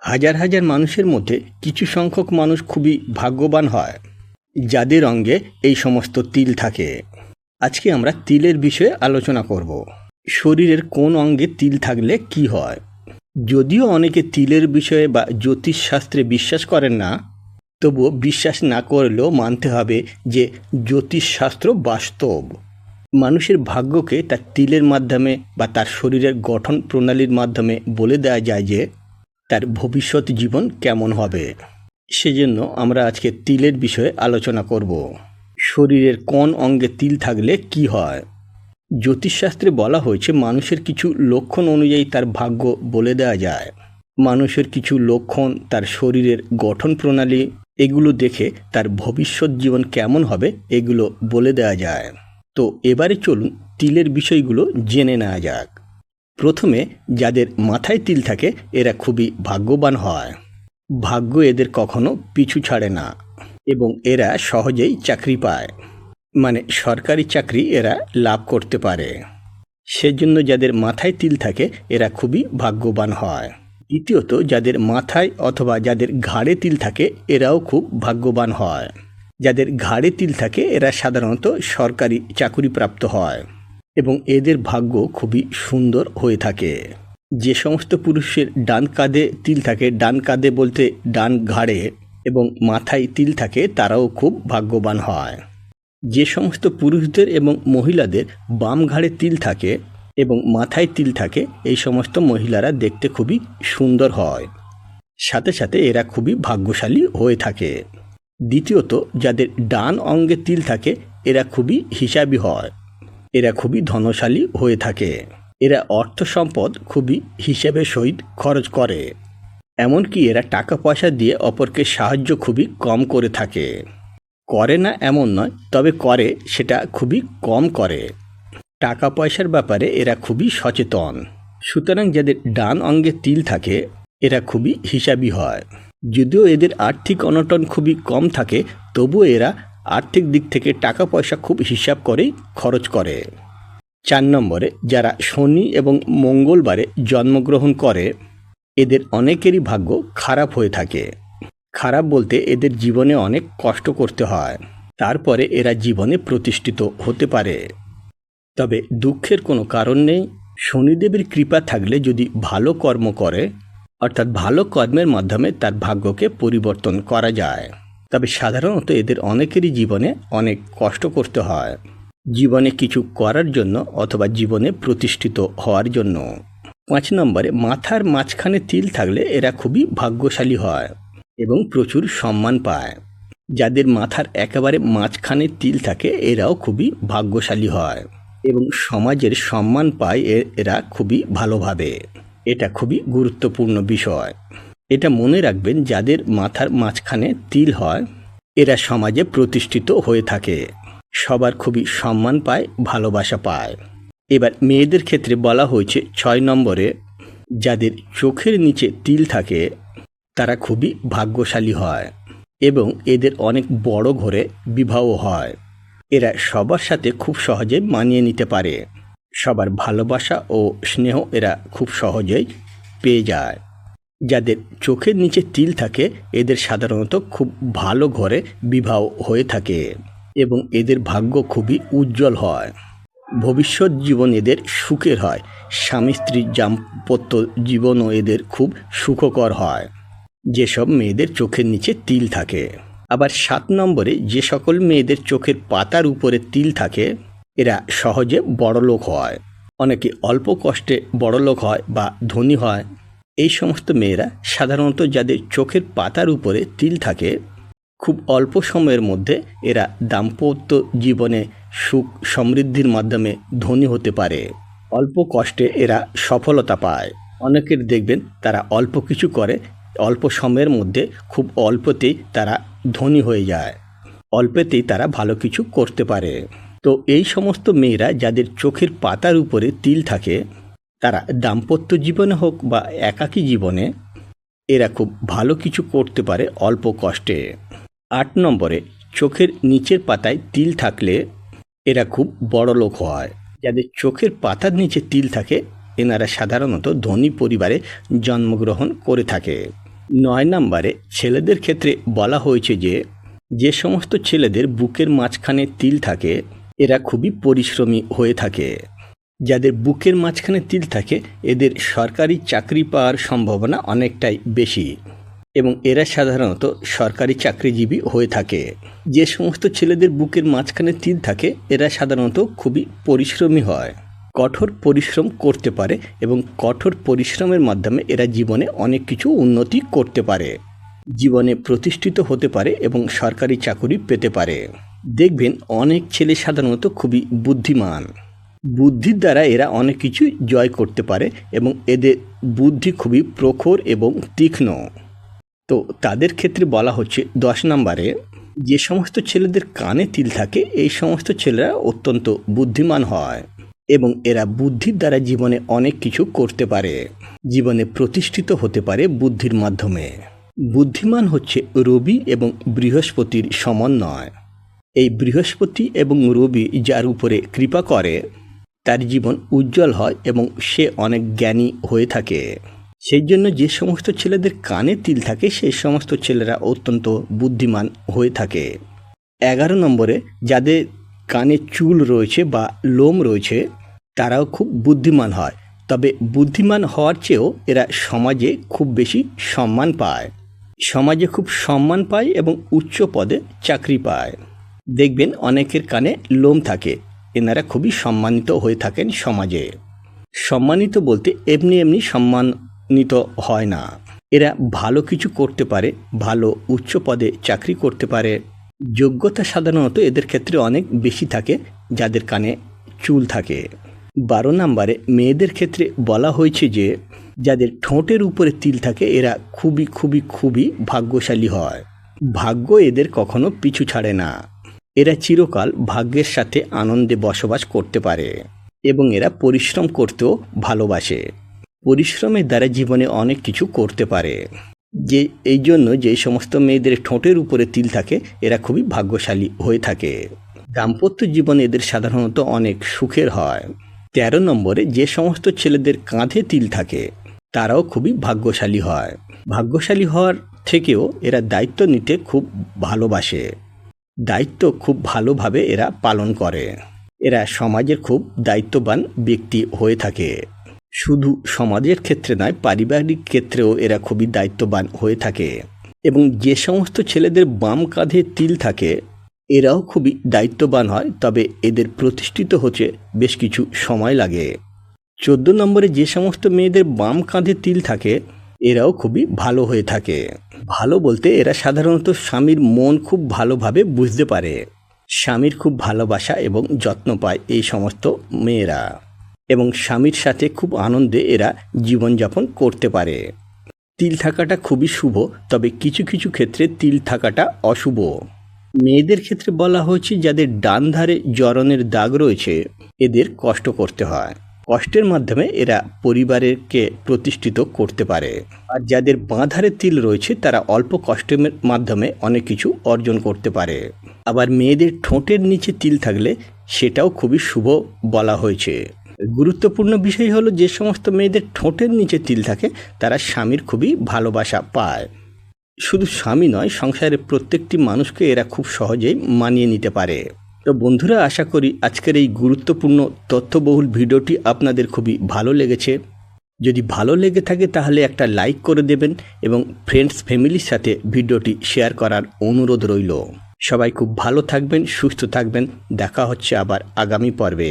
হাজার হাজার মানুষের মধ্যে কিছু সংখ্যক মানুষ খুবই ভাগ্যবান হয় যাদের অঙ্গে এই সমস্ত তিল থাকে। আজকে আমরা তিলের বিষয়ে আলোচনা করব। শরীরের কোন অঙ্গে তিল থাকলে কি হয়। যদিও অনেকে তিলের বিষয়ে বা জ্যোতিষশাস্ত্রে বিশ্বাস করেন না, তবুও বিশ্বাস না করলেও মানতে হবে যে জ্যোতিষশাস্ত্র বাস্তব। মানুষের ভাগ্যকে তার তিলের মাধ্যমে বা তার শরীরের গঠন প্রণালীর মাধ্যমে বলে দেওয়া যায় যে তার ভবিষ্যৎ জীবন কেমন হবে। সেজন্য আমরা আজকে তিলের বিষয়ে আলোচনা করব। শরীরের কোন অঙ্গে তিল থাকলে কি হয়। জ্যোতিষশাস্ত্রে বলা হয়েছে মানুষের কিছু লক্ষণ অনুযায়ী তার ভাগ্য বলে দেওয়া যায়। মানুষের কিছু লক্ষণ, তার শরীরের গঠন প্রণালী, এগুলো দেখে তার ভবিষ্যৎ জীবন কেমন হবে এগুলো বলে দেওয়া যায়। তো এবারে চলুন তিলের বিষয়গুলো জেনে নেওয়া যাক। প্রথমে যাদের মাথায় তিল থাকে এরা খুবই ভাগ্যবান হয়। ভাগ্য এদের কখনো পিছু ছাড়ে না এবং এরা সহজেই চাকরি পায়, মানে সরকারি চাকরি এরা লাভ করতে পারে। সেজন্য যাদের মাথায় তিল থাকে এরা খুবই ভাগ্যবান হয়। দ্বিতীয়ত, যাদের মাথায় অথবা যাদের ঘাড়ে তিল থাকে এরাও খুব ভাগ্যবান হয়। যাদের ঘাড়ে তিল থাকে এরা সাধারণত সরকারি চাকুরিপ্রাপ্ত হয় এবং এদের ভাগ্য খুবই সুন্দর হয়ে থাকে। যে সমস্ত পুরুষের ডান কাঁধে তিল থাকে, ডান কাঁধে বলতে ডান ঘাড়ে, এবং মাথায় তিল থাকে তারাও খুব ভাগ্যবান হয়। যে সমস্ত পুরুষদের এবং মহিলাদের বাম ঘাড়ে তিল থাকে এবং মাথায় তিল থাকে এই সমস্ত মহিলারা দেখতে খুবই সুন্দর হয়, সাথে সাথে এরা খুবই ভাগ্যশালী হয়ে থাকে। দ্বিতীয়ত, যাদের ডান অঙ্গে তিল থাকে এরা খুবই হিসাবী হয়, এরা খুবই ধনশালী হয়ে থাকে। এরা অর্থ সম্পদ খুবই হিসেবের সহিত খরচ করে, এমনকি এরা টাকা পয়সা দিয়ে অপরকে সাহায্য খুবই কম করে থাকে। করে না এমন নয়, তবে করে সেটা খুবই কম করে। টাকা পয়সার ব্যাপারে এরা খুবই সচেতন। সুতরাং যাদের ডান অঙ্গে তিল থাকে এরা খুবই হিসাবী হয়। যদিও এদের আর্থিক অনটন খুবই কম থাকে, তবুও এরা আর্থিক দিক থেকে টাকা পয়সা খুব হিসাব করেই খরচ করে। 4 নম্বরে, যারা শনি এবং মঙ্গলবারে জন্মগ্রহণ করে এদের অনেকেরই ভাগ্য খারাপ হয়ে থাকে। খারাপ বলতে এদের জীবনে অনেক কষ্ট করতে হয়, তারপরে এরা জীবনে প্রতিষ্ঠিত হতে পারে। তবে দুঃখের কোনো কারণ নেই। শনিদেবের কৃপা থাকলে যদি ভালো কর্ম করে, অর্থাৎ ভালো কর্মের মাধ্যমে তার ভাগ্যকে পরিবর্তন করা যায়। তবে সাধারণত এদের অনেকেরই জীবনে অনেক কষ্ট করতে হয়, জীবনে কিছু করার জন্য অথবা জীবনে প্রতিষ্ঠিত হওয়ার জন্য। 5 নম্বরে, মাথার মাঝখানে তিল থাকলে এরা খুবই ভাগ্যশালী হয় এবং প্রচুর সম্মান পায়। যাদের মাথার একেবারে মাঝখানে তিল থাকে এরাও খুবই ভাগ্যশালী হয় এবং সমাজের সম্মান পায় এরা খুবই ভালোভাবে। এটা খুবই গুরুত্বপূর্ণ বিষয়। এটা মনে রাখবেন, যাদের মাথার মাঝখানে তিল হয় এরা সমাজে প্রতিষ্ঠিত হয়ে থাকে, সবার খুবই সম্মান পায়, ভালোবাসা পায়। এবার মেয়েদের ক্ষেত্রে বলা হয়েছে 6 নম্বরে, যাদের চোখের নিচে তিল থাকে তারা খুবই ভাগ্যশালী হয় এবং এদের অনেক বড় ঘরে বিবাহ হয়। এরা সবার সাথে খুব সহজে মানিয়ে নিতে পারে, সবার ভালোবাসা ও স্নেহ এরা খুব সহজেই পেয়ে যায়। যাদের চোখের নিচে তিল থাকে এদের সাধারণত খুব ভালো ঘরে বিবাহ হয়ে থাকে এবং এদের ভাগ্য খুবই উজ্জ্বল হয়। ভবিষ্যৎ জীবন এদের সুখের হয়, স্বামী স্ত্রীর দাম্পত্য জীবনও এদের খুব সুখকর হয় যেসব মেয়েদের চোখের নিচে তিল থাকে। আবার 7 নম্বরে, যে সকল মেয়েদের চোখের পাতার উপরে তিল থাকে এরা সহজে বড়লোক হয়। অনেকে অল্প কষ্টে বড়লোক হয় বা ধনী হয়। এই সমস্ত মেয়েরা সাধারণত যাদের চোখের পাতার উপরে তিল থাকে খুব অল্প সময়ের মধ্যে এরা দাম্পত্য জীবনে সুখ সমৃদ্ধির মাধ্যমে ধনী হতে পারে। অল্প কষ্টে এরা সফলতা পায়। অনেকের দেখবেন তারা অল্প কিছু করে, অল্প সময়ের মধ্যে খুব অল্পতেই তারা ধনী হয়ে যায়, অল্পেতেই তারা ভালো কিছু করতে পারে। তো এই সমস্ত মেয়েরা যাদের চোখের পাতার উপরে তিল থাকে তারা দাম্পত্য জীবনে হোক বা একাকী জীবনে এরা খুব ভালো কিছু করতে পারে অল্প কষ্টে। 8 নম্বরে, চোখের নিচের পাতায় তিল থাকলে এরা খুব বড় লোক হয়। যাদের চোখের পাতার নিচে তিল থাকে এনারা সাধারণত ধনী পরিবারে জন্মগ্রহণ করে থাকে। 9 নম্বরে ছেলেদের ক্ষেত্রে বলা হয়েছে যে সমস্ত ছেলেদের বুকের মাঝখানে তিল থাকে এরা খুবই পরিশ্রমী হয়ে থাকে। যাদের বুকের মাঝখানে তিল থাকে এদের সরকারি চাকরি পাওয়ার সম্ভাবনা অনেকটাই বেশি এবং এরা সাধারণত সরকারি চাকরিজীবী হয়ে থাকে। যে সমস্ত ছেলেদের বুকের মাঝখানে তিল থাকে এরা সাধারণত খুবই পরিশ্রমী হয়, কঠোর পরিশ্রম করতে পারে এবং কঠোর পরিশ্রমের মাধ্যমে এরা জীবনে অনেক কিছু উন্নতি করতে পারে, জীবনে প্রতিষ্ঠিত হতে পারে এবং সরকারি চাকরি পেতে পারে। দেখবেন অনেক ছেলে সাধারণত খুবই বুদ্ধিমান, বুদ্ধির দ্বারা এরা অনেক কিছু জয় করতে পারে এবং এদের বুদ্ধি খুবই প্রখর এবং তীক্ষ্ণ। তো তাদের ক্ষেত্রে বলা হচ্ছে 10 নম্বরে যে সমস্ত ছেলেদের কানে তিল থাকে এই সমস্ত ছেলেরা অত্যন্ত বুদ্ধিমান হয় এবং এরা বুদ্ধির দ্বারা জীবনে অনেক কিছু করতে পারে, জীবনে প্রতিষ্ঠিত হতে পারে বুদ্ধির মাধ্যমে। বুদ্ধিমান হচ্ছে রবি এবং বৃহস্পতির সমন্বয়। এই বৃহস্পতি এবং রবি যার উপরে কৃপা করে তার জীবন উজ্জ্বল হয় এবং সে অনেক জ্ঞানী হয়ে থাকে। সেই জন্য যে সমস্ত ছেলেদের কানে তিল থাকে সেই সমস্ত ছেলেরা অত্যন্ত বুদ্ধিমান হয়ে থাকে। 11 নম্বরে যাদের কানে চুল রয়েছে বা লোম রয়েছে তারাও খুব বুদ্ধিমান হয়, তবে বুদ্ধিমান হওয়ার চেয়েও এরা সমাজে খুব বেশি সম্মান পায়, সমাজে খুব সম্মান পায় এবং উচ্চ পদে চাকরি পায়। দেখবেন অনেকের কানে লোম থাকে, এনারা খুবই সম্মানিত হয়ে থাকেন সমাজে। সম্মানিত বলতে এমনি এমনি সম্মানিত হয় না, এরা ভালো কিছু করতে পারে, ভালো উচ্চ পদে চাকরি করতে পারে। যোগ্যতা সাধারণত এদের ক্ষেত্রে অনেক বেশি থাকে যাদের কানে চুল থাকে। 12 নম্বরে মেয়েদের ক্ষেত্রে বলা হয়েছে যে যাদের ঠোঁটের উপরে তিল থাকে এরা খুবই খুবই খুবই ভাগ্যশালী হয়, ভাগ্য এদের কখনো পিছু ছাড়ে না, এরা চিরকাল ভাগ্যের সাথে আনন্দে বসবাস করতে পারে এবং এরা পরিশ্রম করতেও ভালোবাসে, পরিশ্রমের দ্বারা জীবনে অনেক কিছু করতে পারে। এই জন্য যে সমস্ত মেয়েদের ঠোঁটের উপরে তিল থাকে এরা খুবই ভাগ্যশালী হয়ে থাকে। দাম্পত্য জীবন এদের সাধারণত অনেক সুখের হয়। 13 নম্বরে যে সমস্ত ছেলেদের কাঁধে তিল থাকে তারাও খুবই ভাগ্যশালী হয়। ভাগ্যশালী হওয়ার থেকেও এরা দায়িত্ব নিতে খুব ভালোবাসে, দায়িত্ব খুব ভালোভাবে এরা পালন করে, এরা সমাজের খুব দায়িত্ববান ব্যক্তি হয়ে থাকে। শুধু সমাজের ক্ষেত্রে নয়, পারিবারিক ক্ষেত্রেও এরা খুবই দায়িত্ববান হয়ে থাকে। এবং যে সমস্ত ছেলেদের বাম কাঁধে তিল থাকে এরাও খুবই দায়িত্ববান হয়, তবে এদের প্রতিষ্ঠিত হতে বেশ কিছু সময় লাগে। 14 নম্বরে যে সমস্ত মেয়েদের বাম কাঁধে তিল থাকে এরাও খুবই ভালো হয়ে থাকে। ভালো বলতে এরা সাধারণত স্বামীর মন খুব ভালোভাবে বুঝতে পারে, স্বামীর খুব ভালোবাসা এবং যত্ন পায় এই সমস্ত মেয়েরা এবং স্বামীর সাথে খুব আনন্দে এরা জীবনযাপন করতে পারে। তিল থাকাটা খুবই শুভ, তবে কিছু কিছু ক্ষেত্রে তিল থাকাটা অশুভ। মেয়েদের ক্ষেত্রে বলা হয়েছে যাদের ডান ধারে জরনের দাগ রয়েছে এদের কষ্ট করতে হয়, কষ্টের মাধ্যমে এরা পরিবারকে প্রতিষ্ঠিত করতে পারে। আর যাদের বাঁ ধারে তিল রয়েছে তারা অল্প কষ্টের মাধ্যমে অনেক কিছু অর্জন করতে পারে। আবার মেয়েদের ঠোঁটের নিচে তিল থাকলে সেটাও খুবই শুভ বলা হয়েছে। গুরুত্বপূর্ণ বিষয় হলো যে সমস্ত মেয়েদের ঠোঁটের নিচে তিল থাকে তারা স্বামীর খুবই ভালোবাসা পায়। শুধু স্বামী নয়, সংসারের প্রত্যেকটি মানুষকে এরা খুব সহজেই মানিয়ে নিতে পারে। তো বন্ধুরা, আশা করি আজকের এই গুরুত্বপূর্ণ তথ্যবহুল ভিডিওটি আপনাদের খুবই ভালো লেগেছে। যদি ভালো লেগে থাকে তাহলে একটা লাইক করে দেবেন এবং ফ্রেন্ডস ফ্যামিলির সাথে ভিডিওটি শেয়ার করার অনুরোধ রইল। সবাই খুব ভালো থাকবেন, সুস্থ থাকবেন। দেখা হচ্ছে আবার আগামী পর্বে।